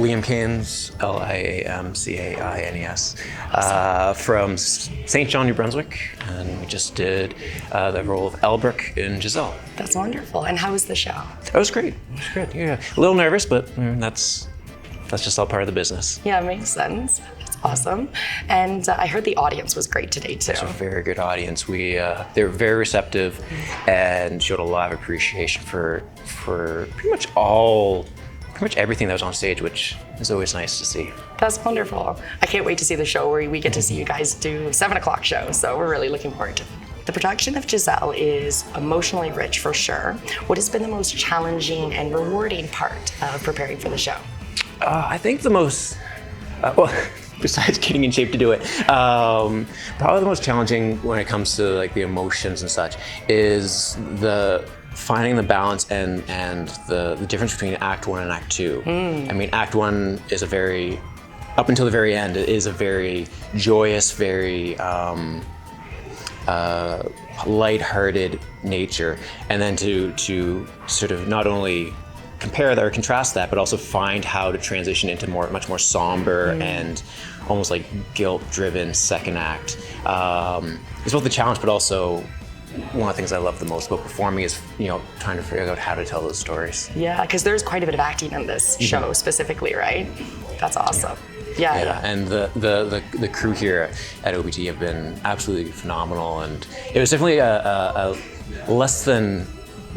Liam Caines, Liamcaines, from St. John, New Brunswick, and we just did the role of LUXX in Giselle. That's wonderful. And how was the show? It was great. It was great. Yeah, a little nervous, but that's just all part of the business. Yeah, it makes sense. That's awesome. And I heard the audience was great today too. It's a very good audience. They were very receptive and showed a lot of appreciation for pretty much everything that was on stage, which is always nice to see. That's wonderful. I can't wait to see the show where we get to see you guys do 7 o'clock show. So we're really looking forward to it. The production of Giselle is emotionally rich for sure. What has been the most challenging and rewarding part of preparing for the show? I think the most, besides getting in shape to do it, probably the most challenging when it comes to like the emotions and such is finding the balance and the difference between Act 1 and Act 2. I mean, Act 1 is up until the very end, it is a very joyous, very lighthearted nature. And then to sort of not only compare that or contrast that, but also find how to transition into much more somber and almost like guilt-driven second act. It's both the challenge, but also one of the things I love the most about performing is, trying to figure out how to tell those stories. Yeah, because there's quite a bit of acting in this show specifically, right? That's awesome. Yeah. And the crew here at OBT have been absolutely phenomenal, and it was definitely a less than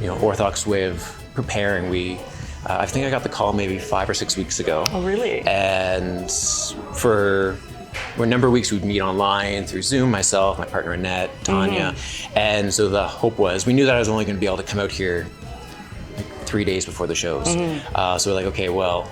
orthodox way of preparing. I think I got the call maybe 5 or 6 weeks ago. Oh, really? And for a number of weeks we'd meet online through Zoom, myself, my partner Annette, Tanya. And so the hope was, we knew that I was only going to be able to come out here like 3 days before the shows. So we're like, okay, well,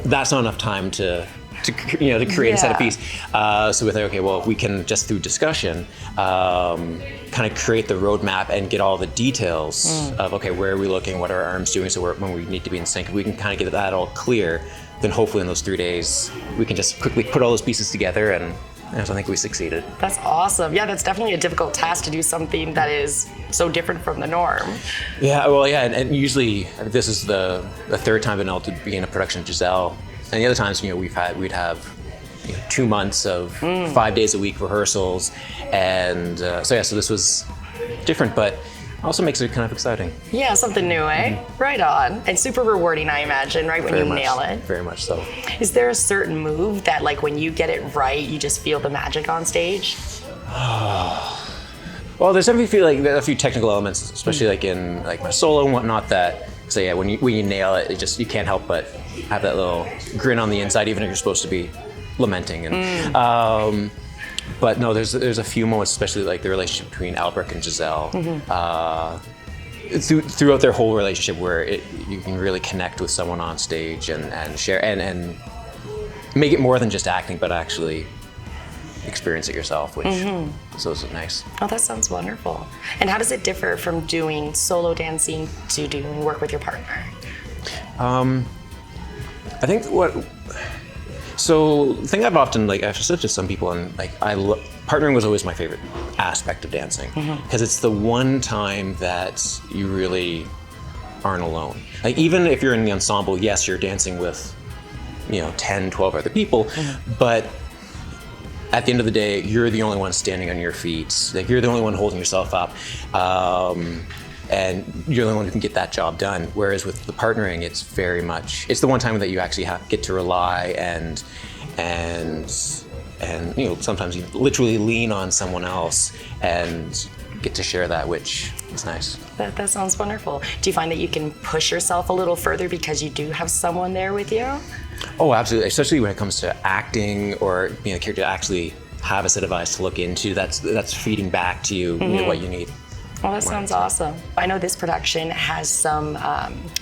that's not enough time to create a set of piece. So we're like, okay, well, if we can just through discussion, kind of create the roadmap and get all the details of, okay, where are we looking, what are our arms doing, so when we need to be in sync, if we can kind of get that all clear, then hopefully in those 3 days, we can just quickly put all those pieces together, and so I think we succeeded. That's awesome. Yeah, that's definitely a difficult task to do something that is so different from the norm. Yeah, well, yeah, and usually this is the third time I've been able to be in a production of Giselle. And the other times, we'd have 2 months of 5 days a week rehearsals, and so this was different, but also makes it kind of exciting. Yeah, something new, eh? Right on. And super rewarding, I imagine, right, when you nail it. Very much so. Is there a certain move that, like, when you get it right, you just feel the magic on stage? Well, there's definitely a few technical elements, especially like in like my solo and whatnot, that when you nail it, you can't help but have that little grin on the inside, even if you're supposed to be lamenting. And but no, there's a few moments, especially like the relationship between LUXX and Giselle, throughout their whole relationship, where you can really connect with someone on stage and share and make it more than just acting, but actually experience it yourself, which so is nice. Oh, that sounds wonderful. And how does it differ from doing solo dancing to doing work with your partner? I think the thing I've often I've said to some people, and partnering was always my favorite aspect of dancing, because it's the one time that you really aren't alone. Like, even if you're in the ensemble, yes, you're dancing with 10, 12 other people, but at the end of the day, you're the only one standing on your feet. Like, you're the only one holding yourself up, and you're the only one who can get that job done. Whereas with the partnering, it's the one time that you actually get to rely and sometimes you literally lean on someone else and get to share that, which is nice. That sounds wonderful. Do you find that you can push yourself a little further because you do have someone there with you? Oh, absolutely. Especially when it comes to acting or being a character to actually have a set of eyes to look into. That's feeding back to you, what you need. Well, that sounds awesome. I know this production has some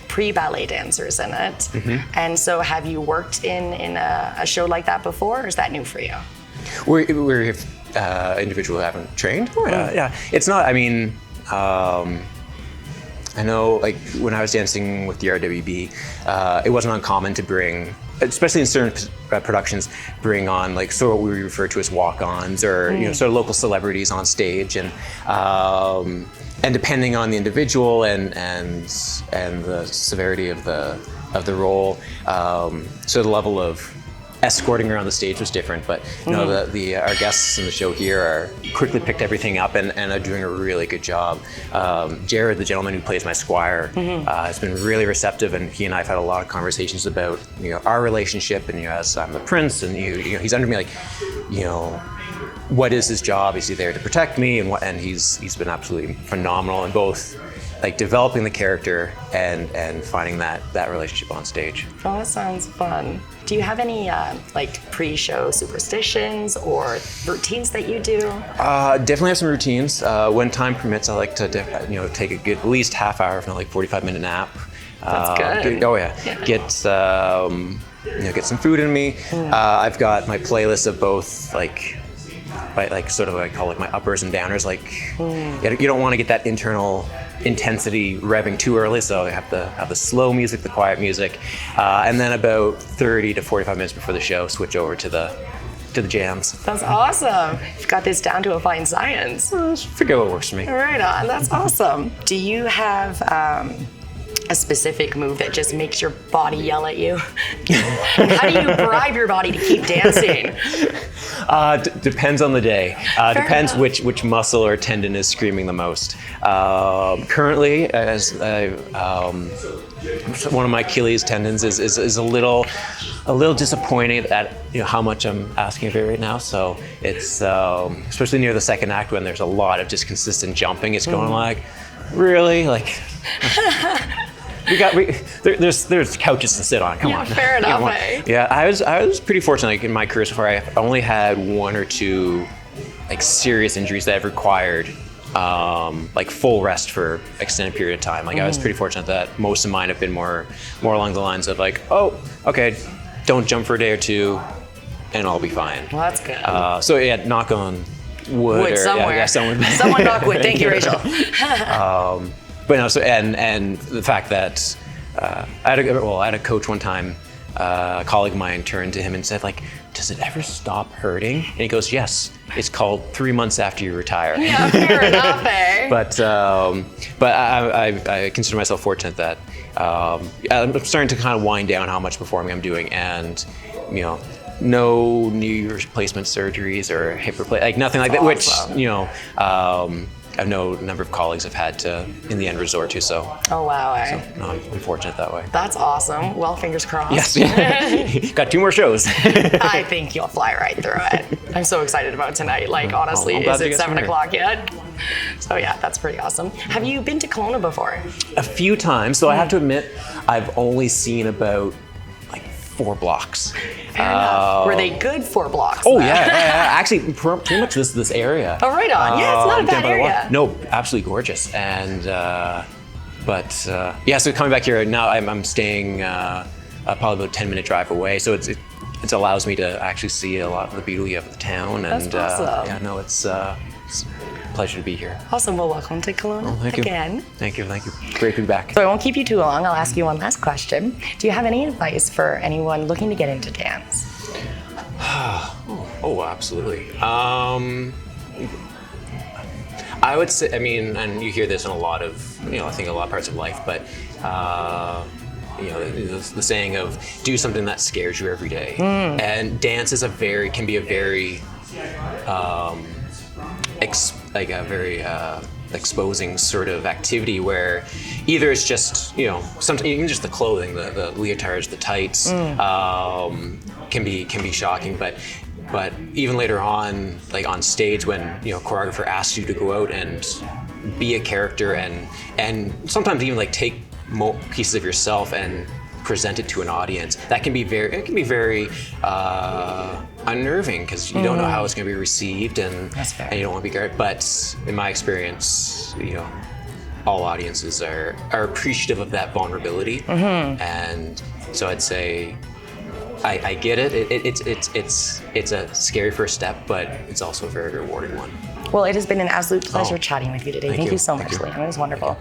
pre-ballet dancers in it. And so have you worked in a show like that before, or is that new for you? We're individuals who haven't trained. Yeah. It's not, I know, like, when I was dancing with the RWB, it wasn't uncommon to bring, especially in certain productions, bring on sort of what we refer to as walk-ons, or sort of local celebrities on stage, and depending on the individual and the severity of the the role. So the level of escorting around the stage was different, but you know, our guests in the show here are quickly picked everything up and are doing a really good job. Jared, the gentleman who plays my squire, has been really receptive, and he and I have had a lot of conversations about, you know, our relationship, and, you know, as I'm the prince, and you know, he's under me, like, you know, what is his job? Is he there to protect me? And he's been absolutely phenomenal in both, like, developing the character and finding that relationship on stage. Oh, that sounds fun. Do you have any like pre-show superstitions or routines that you do? Definitely have some routines. When time permits, I like to take a good at least half hour, if not like 45-minute nap. That's good. Get some food in me. I've got my playlist of both like sort of what I call like my uppers and downers. Like you don't want to get that internal intensity revving too early, so I have the slow music, the quiet music, and then about 30 to 45 minutes before the show, switch over to the jams. That's awesome. You've got this down to a fine science. Just figure out what works for me. Right on. That's awesome. Do you have a specific move that just makes your body yell at you? And how do you bribe your body to keep dancing? Depends on the day. Depends enough. which muscle or tendon is screaming the most. Currently, as one of my Achilles tendons is a little disappointing at, you know, how much I'm asking of it right now. So it's especially near the second act when there's a lot of just consistent jumping. It's going like, really, like. There's couches to sit on. Come on. Fair enough. Eh? Yeah, I was pretty fortunate. Like, in my career so far, I've only had one or two like serious injuries that have required like full rest for extended period of time. Like I was pretty fortunate that most of mine have been more along the lines of like, oh, okay, don't jump for a day or two, and I'll be fine. Well, that's good. So yeah, knock on wood or, somewhere. Yeah, someone. Someone knock wood. Thank you, Rachel. But no, so and the fact that I had a coach one time, a colleague of mine turned to him and said, like, does it ever stop hurting? And he goes, yes, it's called 3 months after you retire. Yeah, fair enough, eh? But I consider myself fortunate that I'm starting to kind of wind down how much performing I'm doing, and, you know, no knee replacement surgeries or hip replacement, like nothing like that, which, you know, I know a number of colleagues have had to, in the end, resort to. So. Oh wow! Eh? So, no, I'm fortunate that way. That's awesome. Well, fingers crossed. Yes. Got 2 more shows. I think you'll fly right through it. I'm so excited about tonight. Like, honestly, is it 7 o'clock yet? So yeah, that's pretty awesome. Have you been to Kelowna before? A few times. So I have to admit, I've only seen about 4 blocks. Fair enough. Were they good 4 blocks? Oh yeah. Actually, pretty much this area. Oh, right on. Yeah, it's not a bad area. No, absolutely gorgeous. And so coming back here now, I'm staying probably about a 10-minute drive away. So it allows me to actually see a lot of the beauty of the town. That's and awesome. It's a pleasure to be here. Awesome. Well, welcome to Kelowna again. Thank you. Great to be back. So I won't keep you too long. I'll ask you one last question. Do you have any advice for anyone looking to get into dance? Oh, absolutely. I would say, I mean, and you hear this in a lot of, I think a lot of parts of life, but the saying of do something that scares you every day. And dance is can be a very exposing sort of activity where either it's just, sometimes even just the clothing, the leotards, the tights, can be shocking, but even later on, like on stage when, a choreographer asks you to go out and be a character and sometimes even like take pieces of yourself and present it to an audience, that can be very unnerving because you don't know how it's going to be received and you don't want to be guarded. But in my experience, all audiences are appreciative of that vulnerability, and so I'd say I get it. It's a scary first step, but it's also a very rewarding one. Well, it has been an absolute pleasure chatting with you today. Thank you so much, Liam. It was wonderful.